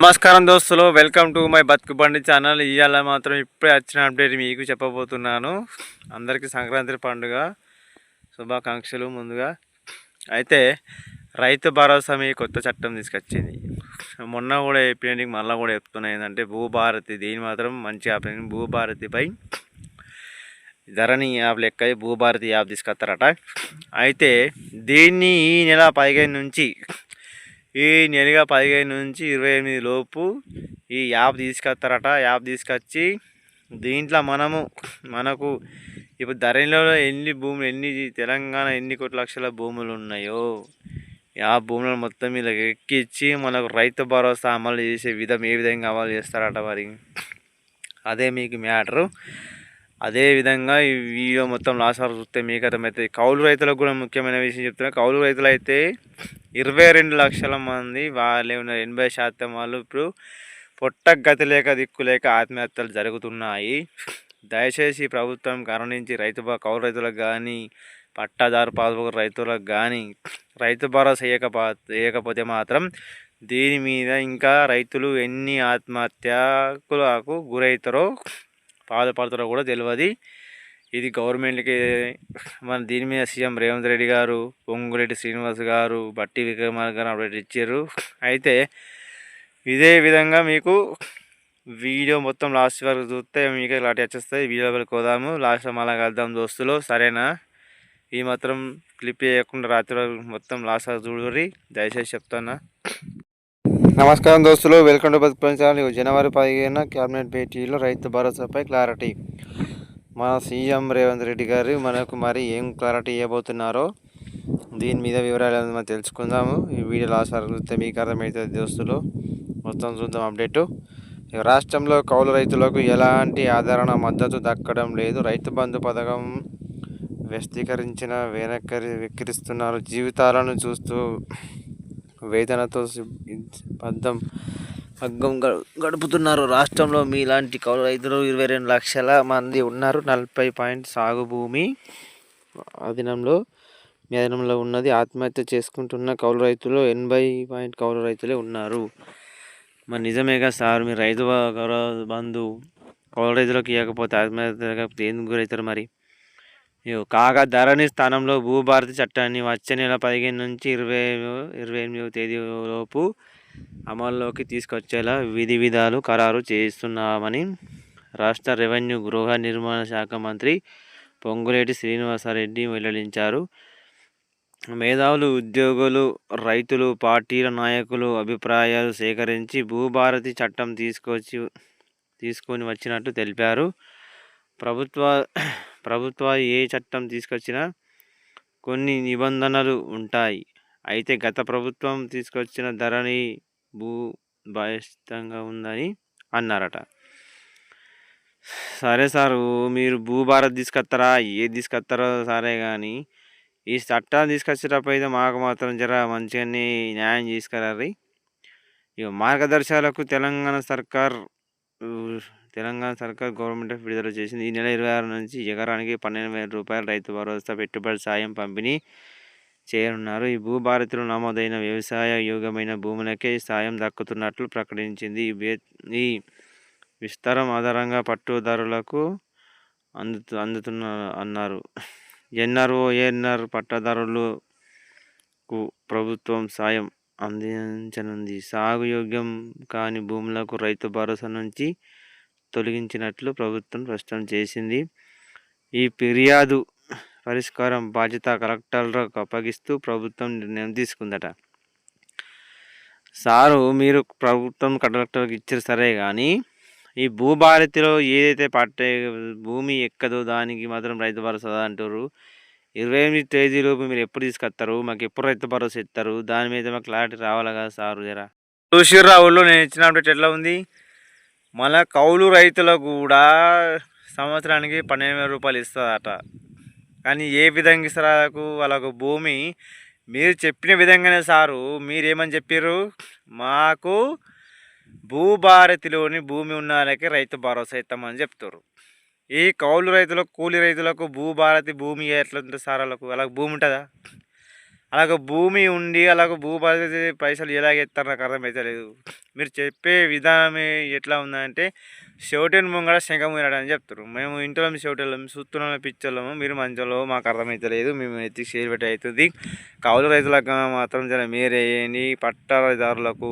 నమస్కారం దోస్తులు, welcome to my బతుకు బండి ఛానల్. ఇవాళ మాత్రం ఇప్పుడే వచ్చిన అప్డేట్ మీకు చెప్పబోతున్నాను. అందరికీ సంక్రాంతి పండుగ శుభాకాంక్షలు. ముందుగా అయితే రైతు భరోసా మీ కొత్త చట్టం తీసుకొచ్చింది. మొన్న కూడా చెప్పినట్టు మళ్ళీ కూడా చెప్తున్నా, ఏంటంటే భూభారతి దీని మాత్రం మంచి యాప్. భూభారతిపై ధరణి యాప్ లెక్క భూభారతి యాప్ తీసుకొస్తారట. అయితే దీన్ని ఈ నెల 15 నుంచి ఈ నెలగా 15 నుంచి 28 లోపు ఈ యాప్ తీసుకొస్తారట. యాప్ తీసుకొచ్చి దీంట్లో మనకు ఇప్పుడు ధరణిలో ఎన్ని భూములు, తెలంగాణ ఎన్ని కోట్ల లక్షల భూములు ఉన్నాయో ఆ భూములను మొత్తం మీద ఎక్కించి మనకు రైతు భరోసా అమలు చేసే విధం ఏ విధంగా అమలు చేస్తారట. మరి అదే మీకు మ్యాటరు. అదేవిధంగా ఈ వీడియో మొత్తం లాస్ట్ వరకు చూస్తే మీకు అర్థమవుతుంది. కౌలు రైతులకు కూడా ముఖ్యమైన విషయం చెప్తున్నా. కౌలు రైతులు అయితే 22 లక్షల మంది వాళ్ళే ఉన్నారు. 80% వాళ్ళు ఇప్పుడు పొట్టకు గతి లేక దిక్కు లేక ఆత్మహత్యలు జరుగుతున్నాయి. దయచేసి ప్రభుత్వం గమనించి కౌలు రైతులకు కానీ పట్టాదారు పాస్బుక్ రైతులకు కానీ రైతు భరోసా వేయకపోతే మాత్రం దీని మీద ఇంకా రైతులు ఎన్ని ఆత్మహత్యలకు గురవుతారో బాధపడతారో కూడా తెలియదు. ఇది గవర్నమెంట్కి మన దీని మీద సీఎం రేవంత్ రెడ్డి గారు, పొంగులేటి శ్రీనివాస్ గారు, బట్టి విక్రమార్క గారు అప్డేట్ ఇచ్చారు. అయితే ఇదే విధంగా మీకు వీడియో మొత్తం లాస్ట్ వరకు చూస్తే మీకు ఇలాంటి వచ్చేస్తాయి. వీడియో వరకు పోదాము, లాస్ట్ మళ్ళీ కలుద్దాం దోస్తులు, సరేనా? ఈ మాత్రం క్లిప్ చేయకుండా రాత్రి వరకు మొత్తం లాస్ట్ వరకు చూడరి, దయచేసి చెప్తానా. నమస్కారం దోస్తులు, వెల్కమ్ టు బతుకు ఛానల్. జనవరి 15 క్యాబినెట్ భేటీలో రైతు భరోసాపై క్లారిటీ. మన సీఎం రేవంత్ రెడ్డి గారు మనకు మరి ఏం క్లారిటీ ఇవ్వబోతున్నారో దీని మీద వివరాలు మనం తెలుసుకుందాము. ఈ వీడియో లాస్ట్ వరకు చూస్తే మీకు అర్థమవుతుంది దోస్తులు, మొత్తం చూద్దాం అప్డేటు. రాష్ట్రంలో కౌలు రైతులకు ఎలాంటి ఆదరణ మద్దతు దక్కడం లేదు. రైతు బంధు పథకం వ్యక్తీకరించిన వెక్కిరిస్తున్నారు. జీవితాలను చూస్తూ వేదనతో పగ్గం గడుపుతున్నారు. రాష్ట్రంలో మీలాంటి కౌలు రైతులు 22 లక్షల మంది ఉన్నారు. 40 సాగు భూమి మీ అధీనంలో ఉన్నది. ఆత్మహత్య చేసుకుంటున్న కౌలు రైతులు 80 కౌలు రైతులే ఉన్నారు. మరి నిజమేగా సార్, మీరు రైతు బంధు కౌలు రైతులకు ఇవ్వకపోతే ఆత్మహత్య ఎందుకు గురవుతారు? మరి కాగా ధరణి స్థానంలో భూభారతి చట్టాన్ని వచ్చే నెల 15 నుంచి 28వ తేదీలోపు అమల్లోకి తీసుకొచ్చేలా విధి విధాలు ఖరారు చేస్తున్నామని రాష్ట్ర రెవెన్యూ గృహ నిర్మాణ శాఖ మంత్రి పొంగులేటి శ్రీనివాసరెడ్డి వెల్లడించారు. మేధావులు, ఉద్యోగులు, రైతులు, పార్టీల నాయకులు అభిప్రాయాలు సేకరించి భూభారతి చట్టం తీసుకొని వచ్చినట్టు తెలిపారు. ప్రభుత్వ ఏ చట్టం తీసుకొచ్చినా కొన్ని నిబంధనలు ఉంటాయి. అయితే గత ప్రభుత్వం తీసుకొచ్చిన ధరణి భూభాయిష్టంగా ఉందని అన్నారట. సరే సారు, మీరు భూభారత్ తీసుకొస్తారా, ఏది తీసుకొస్తారో సరే, కానీ ఈ చట్టాలు తీసుకొచ్చేటప్పుడు అయితే మాకు మాత్రం జర మంచిగానే న్యాయం చేసుకురారి. ఇక మార్గదర్శకాలకు తెలంగాణ సర్కార్ గవర్నమెంట్ విడుదల చేసింది. ఈ నెల 26 నుంచి ఎకరానికి 12,000 రూపాయల రైతు భరోసా పెట్టుబడి సాయం పంపిణీ చేయనున్నారు. ఈ భూభారతిలో నమోదైన వ్యవసాయ యోగ్యమైన భూములకే సాయం దక్కుతున్నట్లు ప్రకటించింది. ఈ విస్తరం ఆధారంగా పట్టుదారులకు అందుతున్న అన్నారు. ఎన్ఆర్ఓ, ఏఎన్ఆర్ పట్టాదారులకు ప్రభుత్వం సాయం అందించనుంది. సాగు యోగ్యం కాని భూములకు రైతు భరోసా నుంచి తొలగించినట్లు ప్రభుత్వం స్పష్టం చేసింది. ఈ ఫిర్యాదు పరిష్కారం బాధ్యత కలెక్టర్లకు అప్పగిస్తూ ప్రభుత్వం నిర్ణయం తీసుకుందట. సారు, మీరు ప్రభుత్వం కలెక్టర్కి ఇచ్చారు సరే, కానీ ఈ భూభారతిలో ఏదైతే భూమి ఎక్కదో దానికి మాత్రం రైతు భరోసా అంటారు. 28 తేదీలోపు మీరు ఎప్పుడు తీసుకొస్తారు, మాకు ఎప్పుడు రైతు భరోసా ఇస్తారు, దాని మీద మాకు క్లారిటీ రావాలి కదా సారు. జరా చూసిర్రా ఊళ్ళో నేను ఇచ్చిన అప్డేట్ ఎట్లా ఉంది. మన కౌలు రైతులకు కూడా సంవత్సరానికి 12,000 రూపాయలు ఇస్తుందట. కానీ ఏ విధంగా ఇస్తారు వాళ్ళకు భూమి? మీరు చెప్పిన విధంగానే సారు, మీరేమని చెప్పారు, మాకు భూభారతిలోని భూమి ఉన్న వాళ్ళకి రైతు భరోసా ఇస్తామని చెప్తారు. ఈ కౌలు రైతులకు, కూలి రైతులకు భూభారతి భూమి ఎట్లా ఉంటుంది సార్? వాళ్ళకు భూమి ఉంటుందా? అలాగ భూమి ఉండి అలాగ భూభారతి పైసలు ఎలాగెత్తారు నాకు అర్థమవుతలేదు. మీరు చెప్పే విధానం ఎట్లా ఉందంటే చెవిటిని ముంగడ శంఖం అని చెప్తారు. మేము ఇంట్లో చెవిటోళ్ళం చూస్తున్నాం పిచ్చోళ్ళము, మీరు మంచోళ్ళు, మాకు అర్థమవుతలేదు, మేము ఎత్తి షేర్ పెట్టి అవుతుంది. కౌలు రైతులకు మాత్రం జర మీరేయండి, పట్టాదారులకు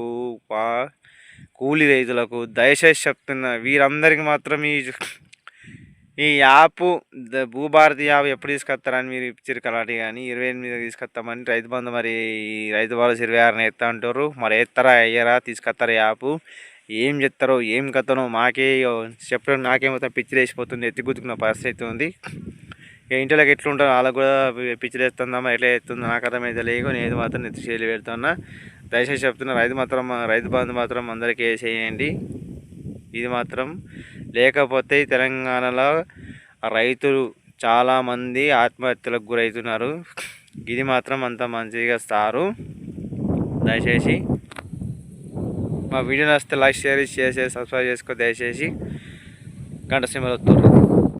కూలీ రైతులకు దయచేసి చెప్తున్నా, వీరందరికీ మాత్రం ఈ యాప్ భూభారతి యాప్ ఎప్పుడు తీసుకొస్తారని మీరు ఇచ్చారు కలాటి, కానీ 28 తీసుకొస్తామని రైతు బంధు మరి రైతు భరోసా 26 ఎత్తా అంటారు. మరి ఎత్తారా అయ్యారా తీసుకొస్తారా యాప్? ఏం చెప్తారో ఏం కథనో మాకే చెప్పడం, నాకేమో పిచ్చిలు వేసిపోతుంది, ఎత్తి గుర్తుకున్న పరిస్థితి ఉంది. ఇంట్లోకి ఎట్లుంటారో వాళ్ళకు కూడా పిచ్చిలు వేస్తుందా ఎట్లా వేస్తుందో నాకు అర్థమైతే లేకు. నేను మాత్రం నెత్తి చేలు పెడుతున్నా. దయచేసి చెప్తున్నా, రైతు బంధు మాత్రం అందరికీ వేసేయండి. ఇది మాత్రం లేకపోతే తెలంగాణలో రైతులు చాలామంది ఆత్మహత్యలకు గురవుతున్నారు. ఇది మాత్రం అంత మంచిగా సారు. దయచేసి మా వీడియో నచ్చితే లైక్ షేర్ సబ్స్క్రైబ్ చేసుకో. దయచేసి గంట సింబల్ వస్తుంది.